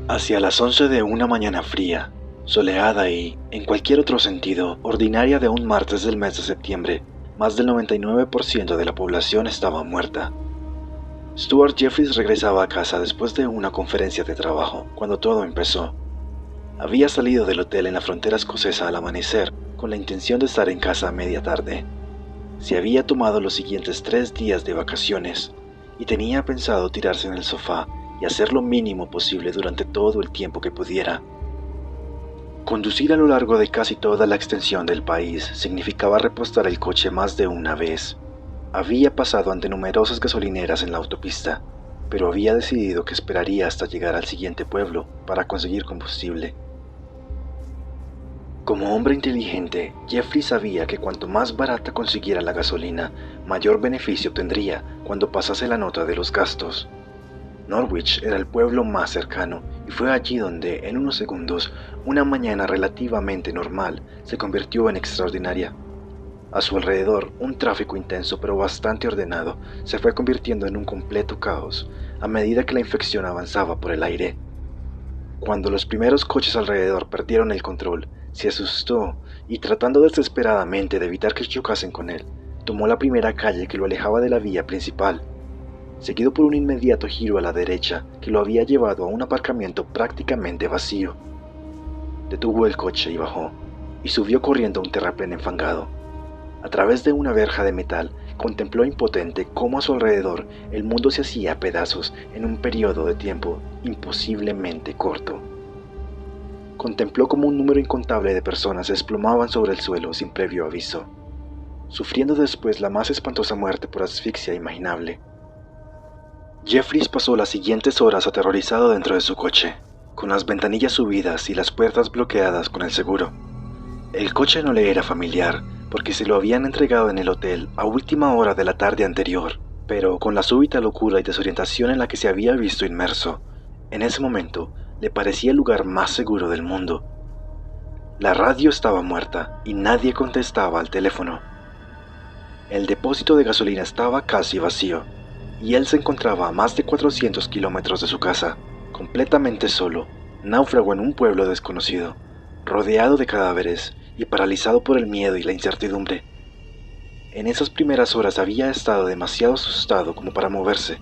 Hacia las 11 de una mañana fría, soleada y, en cualquier otro sentido, ordinaria de un martes del mes de septiembre, más del 99% de la población estaba muerta. Stuart Jeffries regresaba a casa después de una conferencia de trabajo, cuando todo empezó. Había salido del hotel en la frontera escocesa al amanecer, con la intención de estar en casa a media tarde. Se había tomado los siguientes 3 días de vacaciones, y tenía pensado tirarse en el sofá y hacer lo mínimo posible durante todo el tiempo que pudiera. Conducir a lo largo de casi toda la extensión del país significaba repostar el coche más de una vez. Había pasado ante numerosas gasolineras en la autopista, pero había decidido que esperaría hasta llegar al siguiente pueblo para conseguir combustible. Como hombre inteligente, Jeffrey sabía que cuanto más barata consiguiera la gasolina, mayor beneficio obtendría cuando pasase la nota de los gastos. Norwich era el pueblo más cercano y fue allí donde, en unos segundos, una mañana relativamente normal se convirtió en extraordinaria. A su alrededor, un tráfico intenso pero bastante ordenado se fue convirtiendo en un completo caos a medida que la infección avanzaba por el aire. Cuando los primeros coches alrededor perdieron el control, se asustó y, tratando desesperadamente de evitar que chocasen con él, tomó la primera calle que lo alejaba de la vía principal, seguido por un inmediato giro a la derecha que lo había llevado a un aparcamiento prácticamente vacío. Detuvo el coche y bajó, y subió corriendo a un terraplén enfangado. A través de una verja de metal, contempló impotente cómo a su alrededor el mundo se hacía pedazos en un periodo de tiempo imposiblemente corto. Contempló cómo un número incontable de personas se desplomaban sobre el suelo sin previo aviso, sufriendo después la más espantosa muerte por asfixia imaginable. Jeffries pasó las siguientes horas aterrorizado dentro de su coche, con las ventanillas subidas y las puertas bloqueadas con el seguro. El coche no le era familiar, porque se lo habían entregado en el hotel a última hora de la tarde anterior, pero con la súbita locura y desorientación en la que se había visto inmerso, en ese momento le parecía el lugar más seguro del mundo. La radio estaba muerta y nadie contestaba al teléfono. El depósito de gasolina estaba casi vacío, y él se encontraba a más de 400 kilómetros de su casa, completamente solo, náufrago en un pueblo desconocido, rodeado de cadáveres y paralizado por el miedo y la incertidumbre. En esas primeras horas había estado demasiado asustado como para moverse.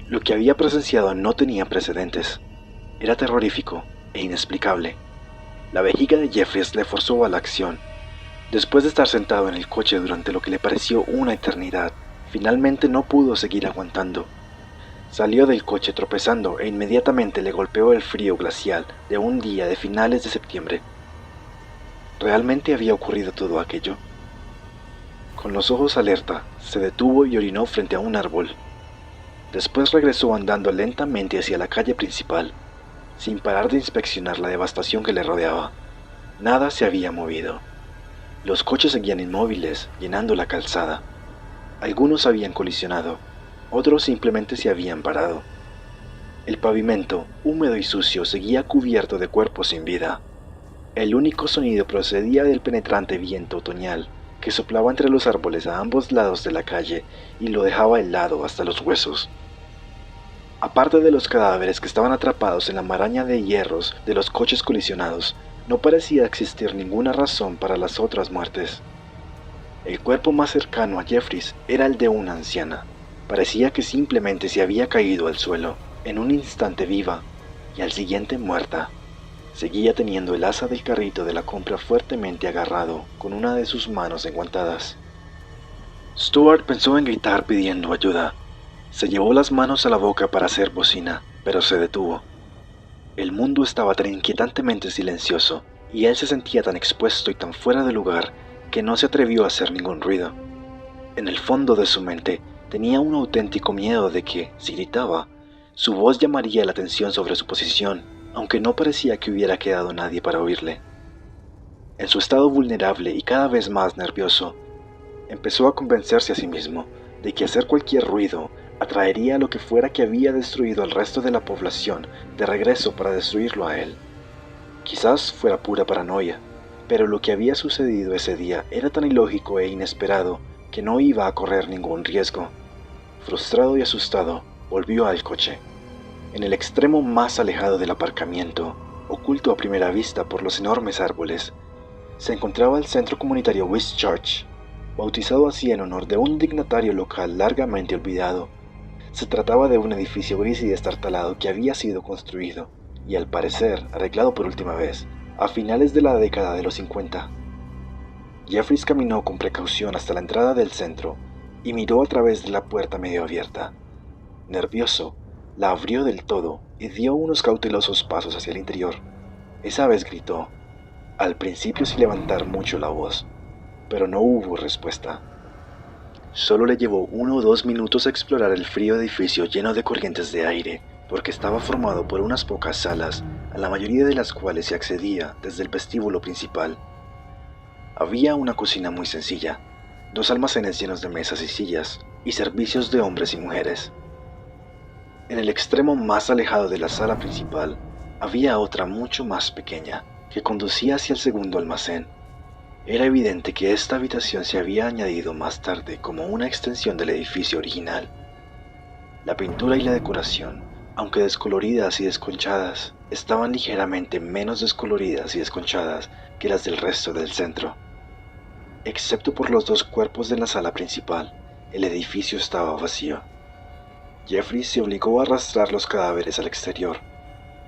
Lo que había presenciado no tenía precedentes. Era terrorífico e inexplicable. La vejiga de Jeffries le forzó a la acción. Después de estar sentado en el coche durante lo que le pareció una eternidad, finalmente no pudo seguir aguantando. Salió del coche tropezando e inmediatamente le golpeó el frío glacial de un día de finales de septiembre. ¿Realmente había ocurrido todo aquello? Con los ojos alerta, se detuvo y orinó frente a un árbol. Después regresó andando lentamente hacia la calle principal, sin parar de inspeccionar la devastación que le rodeaba. Nada se había movido. Los coches seguían inmóviles, llenando la calzada. Algunos habían colisionado, otros simplemente se habían parado. El pavimento, húmedo y sucio, seguía cubierto de cuerpos sin vida. El único sonido procedía del penetrante viento otoñal que soplaba entre los árboles a ambos lados de la calle y lo dejaba helado hasta los huesos. Aparte de los cadáveres que estaban atrapados en la maraña de hierros de los coches colisionados, no parecía existir ninguna razón para las otras muertes. El cuerpo más cercano a Jeffries era el de una anciana. Parecía que simplemente se había caído al suelo, en un instante viva, y al siguiente muerta. Seguía teniendo el asa del carrito de la compra fuertemente agarrado con una de sus manos enguantadas. Stuart pensó en gritar pidiendo ayuda. Se llevó las manos a la boca para hacer bocina, pero se detuvo. El mundo estaba tan inquietantemente silencioso, y él se sentía tan expuesto y tan fuera de lugar que no se atrevió a hacer ningún ruido. En el fondo de su mente tenía un auténtico miedo de que, si gritaba, su voz llamaría la atención sobre su posición, aunque no parecía que hubiera quedado nadie para oírle. En su estado vulnerable y cada vez más nervioso, empezó a convencerse a sí mismo de que hacer cualquier ruido atraería a lo que fuera que había destruido al resto de la población de regreso para destruirlo a él. Quizás fuera pura paranoia, pero lo que había sucedido ese día era tan ilógico e inesperado que no iba a correr ningún riesgo. Frustrado y asustado, volvió al coche. En el extremo más alejado del aparcamiento, oculto a primera vista por los enormes árboles, se encontraba el centro comunitario Whitchurch, bautizado así en honor de un dignatario local largamente olvidado. Se trataba de un edificio gris y destartalado que había sido construido, y al parecer arreglado por última vez, a finales de la década de los 50. Jeffries caminó con precaución hasta la entrada del centro y miró a través de la puerta medio abierta. Nervioso, la abrió del todo y dio unos cautelosos pasos hacia el interior. Esa vez gritó, al principio sin levantar mucho la voz, pero no hubo respuesta. Solo le llevó 1 o 2 minutos explorar el frío edificio lleno de corrientes de aire, porque estaba formado por unas pocas salas, a la mayoría de las cuales se accedía desde el vestíbulo principal. Había una cocina muy sencilla, 2 almacenes llenos de mesas y sillas, y servicios de hombres y mujeres. En el extremo más alejado de la sala principal, había otra mucho más pequeña, que conducía hacia el segundo almacén. Era evidente que esta habitación se había añadido más tarde como una extensión del edificio original. La pintura y la decoración, aunque descoloridas y desconchadas, estaban ligeramente menos descoloridas y desconchadas que las del resto del centro. Excepto por los 2 cuerpos de la sala principal, el edificio estaba vacío. Jeffries se obligó a arrastrar los cadáveres al exterior.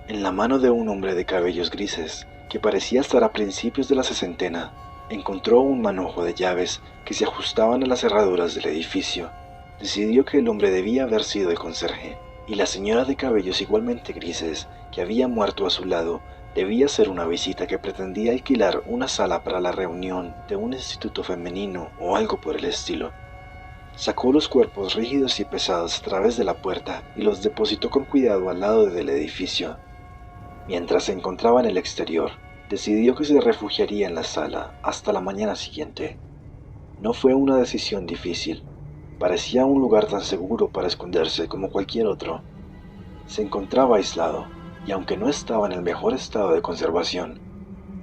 En la mano de un hombre de cabellos grises, que parecía estar a principios de la sesentena, encontró un manojo de llaves que se ajustaban a las cerraduras del edificio. Decidió que el hombre debía haber sido el conserje, y la señora de cabellos igualmente grises, que había muerto a su lado, debía ser una visita que pretendía alquilar una sala para la reunión de un instituto femenino o algo por el estilo. Sacó los cuerpos rígidos y pesados a través de la puerta y los depositó con cuidado al lado del edificio. Mientras se encontraba en el exterior, decidió que se refugiaría en la sala hasta la mañana siguiente. No fue una decisión difícil. Parecía un lugar tan seguro para esconderse como cualquier otro. Se encontraba aislado, y aunque no estaba en el mejor estado de conservación,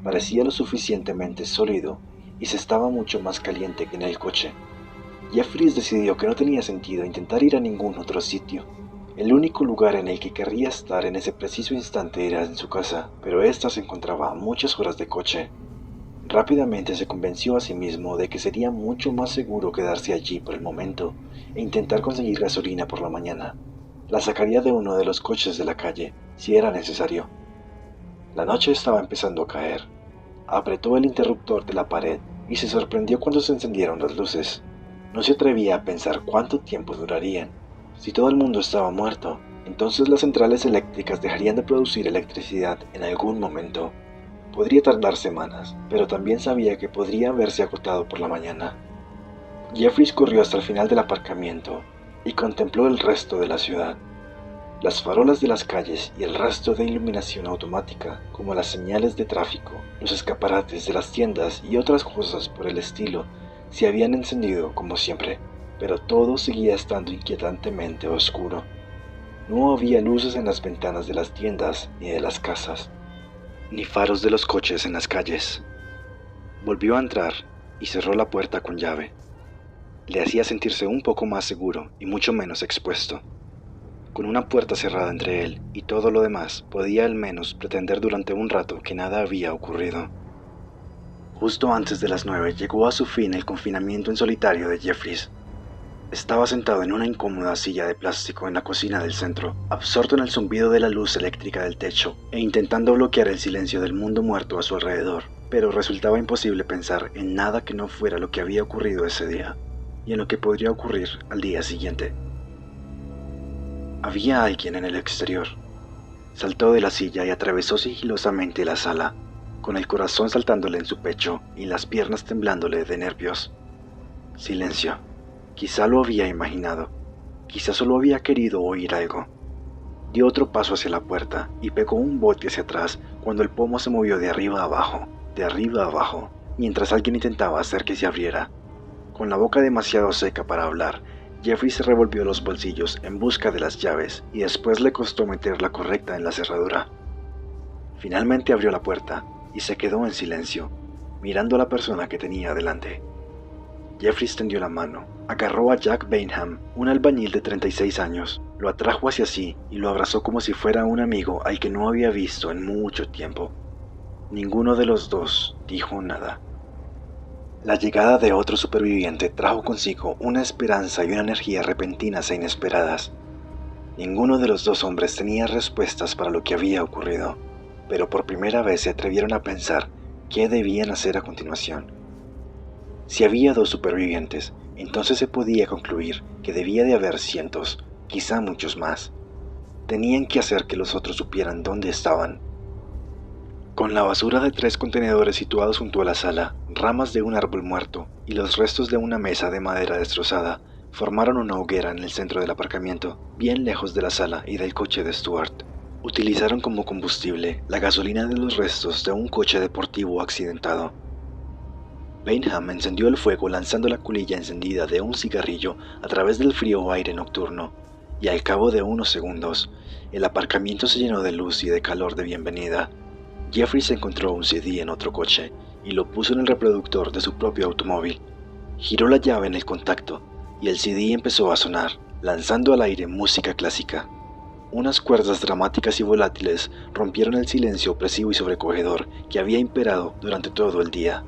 parecía lo suficientemente sólido y se estaba mucho más caliente que en el coche. Jeffries decidió que no tenía sentido intentar ir a ningún otro sitio. El único lugar en el que querría estar en ese preciso instante era en su casa, pero ésta se encontraba a muchas horas de coche. Rápidamente se convenció a sí mismo de que sería mucho más seguro quedarse allí por el momento e intentar conseguir gasolina por la mañana. La sacaría de uno de los coches de la calle, si era necesario. La noche estaba empezando a caer. Apretó el interruptor de la pared y se sorprendió cuando se encendieron las luces. No se atrevía a pensar cuánto tiempo durarían. Si todo el mundo estaba muerto, entonces las centrales eléctricas dejarían de producir electricidad en algún momento. Podría tardar semanas, pero también sabía que podría haberse agotado por la mañana. Jeffries corrió hasta el final del aparcamiento y contempló el resto de la ciudad. Las farolas de las calles y el resto de iluminación automática, como las señales de tráfico, los escaparates de las tiendas y otras cosas por el estilo, se habían encendido como siempre, pero todo seguía estando inquietantemente oscuro. No había luces en las ventanas de las tiendas ni de las casas, ni faros de los coches en las calles. Volvió a entrar y cerró la puerta con llave. Le hacía sentirse un poco más seguro y mucho menos expuesto. Con una puerta cerrada entre él y todo lo demás, podía al menos pretender durante un rato que nada había ocurrido. Justo antes de las 9 llegó a su fin el confinamiento en solitario de Jeffries. Estaba sentado en una incómoda silla de plástico en la cocina del centro, absorto en el zumbido de la luz eléctrica del techo e intentando bloquear el silencio del mundo muerto a su alrededor, pero resultaba imposible pensar en nada que no fuera lo que había ocurrido ese día y en lo que podría ocurrir al día siguiente. Había alguien en el exterior. Saltó de la silla y atravesó sigilosamente la sala, con el corazón saltándole en su pecho y las piernas temblándole de nervios. Silencio. Quizá lo había imaginado. Quizá solo había querido oír algo. Dio otro paso hacia la puerta y pegó un bote hacia atrás cuando el pomo se movió de arriba a abajo, mientras alguien intentaba hacer que se abriera. Con la boca demasiado seca para hablar, Jeffrey se revolvió los bolsillos en busca de las llaves y después le costó meter la correcta en la cerradura. Finalmente abrió la puerta y se quedó en silencio, mirando a la persona que tenía delante. Jeffrey extendió la mano, agarró a Jack Bainham, un albañil de 36 años, lo atrajo hacia sí y lo abrazó como si fuera un amigo al que no había visto en mucho tiempo. Ninguno de los dos dijo nada. La llegada de otro superviviente trajo consigo una esperanza y una energía repentinas e inesperadas. Ninguno de los dos hombres tenía respuestas para lo que había ocurrido, pero por primera vez se atrevieron a pensar qué debían hacer a continuación. Si había dos supervivientes, entonces se podía concluir que debía de haber cientos, quizá muchos más. Tenían que hacer que los otros supieran dónde estaban. Con la basura de 3 contenedores situados junto a la sala, ramas de un árbol muerto y los restos de una mesa de madera destrozada, formaron una hoguera en el centro del aparcamiento, bien lejos de la sala y del coche de Stuart. Utilizaron como combustible la gasolina de los restos de un coche deportivo accidentado. Bainham encendió el fuego lanzando la colilla encendida de un cigarrillo a través del frío aire nocturno, y al cabo de unos segundos, el aparcamiento se llenó de luz y de calor de bienvenida. Jeffrey se encontró un CD en otro coche y lo puso en el reproductor de su propio automóvil. Giró la llave en el contacto y el CD empezó a sonar, lanzando al aire música clásica. Unas cuerdas dramáticas y volátiles rompieron el silencio opresivo y sobrecogedor que había imperado durante todo el día.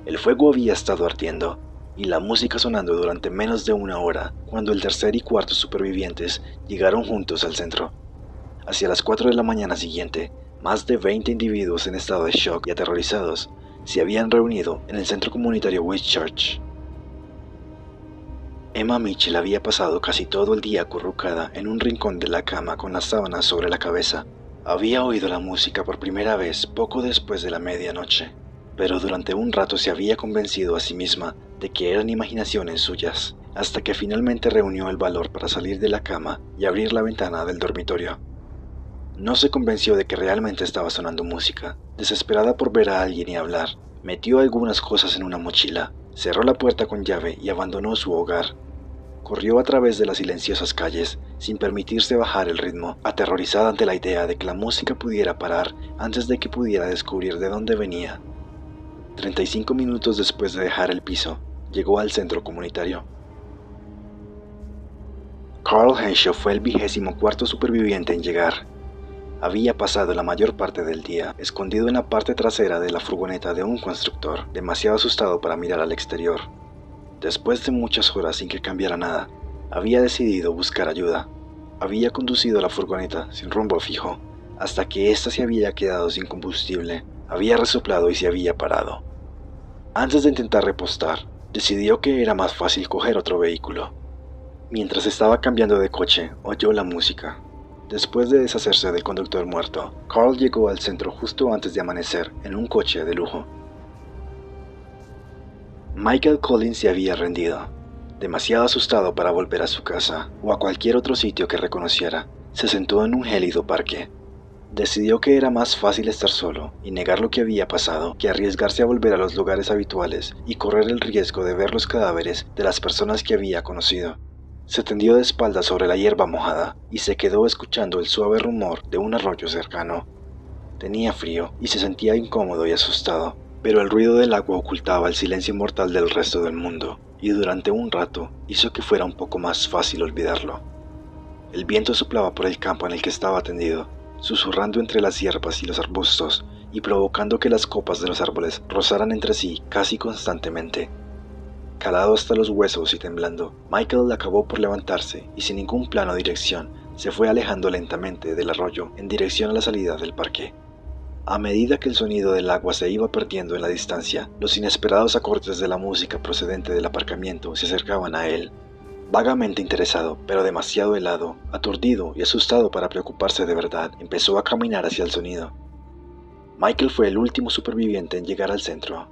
El fuego había estado ardiendo, y la música sonando durante menos de una hora, cuando el tercer y cuarto supervivientes llegaron juntos al centro. Hacia las 4 de la mañana siguiente, más de 20 individuos en estado de shock y aterrorizados se habían reunido en el centro comunitario Whitchurch. Emma Mitchell había pasado casi todo el día acurrucada en un rincón de la cama con las sábanas sobre la cabeza. Había oído la música por primera vez poco después de la medianoche, pero durante un rato se había convencido a sí misma de que eran imaginaciones suyas, hasta que finalmente reunió el valor para salir de la cama y abrir la ventana del dormitorio. No se convenció de que realmente estaba sonando música. Desesperada por ver a alguien y hablar, metió algunas cosas en una mochila, cerró la puerta con llave y abandonó su hogar. Corrió a través de las silenciosas calles, sin permitirse bajar el ritmo, aterrorizada ante la idea de que la música pudiera parar antes de que pudiera descubrir de dónde venía. 35 minutos después de dejar el piso, llegó al centro comunitario. Carl Henshaw fue el 24º superviviente en llegar. Había pasado la mayor parte del día escondido en la parte trasera de la furgoneta de un constructor, demasiado asustado para mirar al exterior. Después de muchas horas sin que cambiara nada, había decidido buscar ayuda. Había conducido la furgoneta sin rumbo fijo, hasta que ésta se había quedado sin combustible. Había resoplado y se había parado. Antes de intentar repostar, decidió que era más fácil coger otro vehículo. Mientras estaba cambiando de coche, oyó la música. Después de deshacerse del conductor muerto, Carl llegó al centro justo antes de amanecer en un coche de lujo. Michael Collins se había rendido. Demasiado asustado para volver a su casa o a cualquier otro sitio que reconociera, se sentó en un gélido parque. Decidió que era más fácil estar solo y negar lo que había pasado que arriesgarse a volver a los lugares habituales y correr el riesgo de ver los cadáveres de las personas que había conocido. Se tendió de espaldas sobre la hierba mojada y se quedó escuchando el suave rumor de un arroyo cercano. Tenía frío y se sentía incómodo y asustado, pero el ruido del agua ocultaba el silencio mortal del resto del mundo, y durante un rato hizo que fuera un poco más fácil olvidarlo. El viento soplaba por el campo en el que estaba tendido, susurrando entre las hierbas y los arbustos y provocando que las copas de los árboles rozaran entre sí casi constantemente. Calado hasta los huesos y temblando, Michael acabó por levantarse y sin ningún plano o dirección se fue alejando lentamente del arroyo en dirección a la salida del parque. A medida que el sonido del agua se iba perdiendo en la distancia, los inesperados acordes de la música procedente del aparcamiento se acercaban a él. Vagamente interesado, pero demasiado helado, aturdido y asustado para preocuparse de verdad, empezó a caminar hacia el sonido. Michael fue el último superviviente en llegar al centro.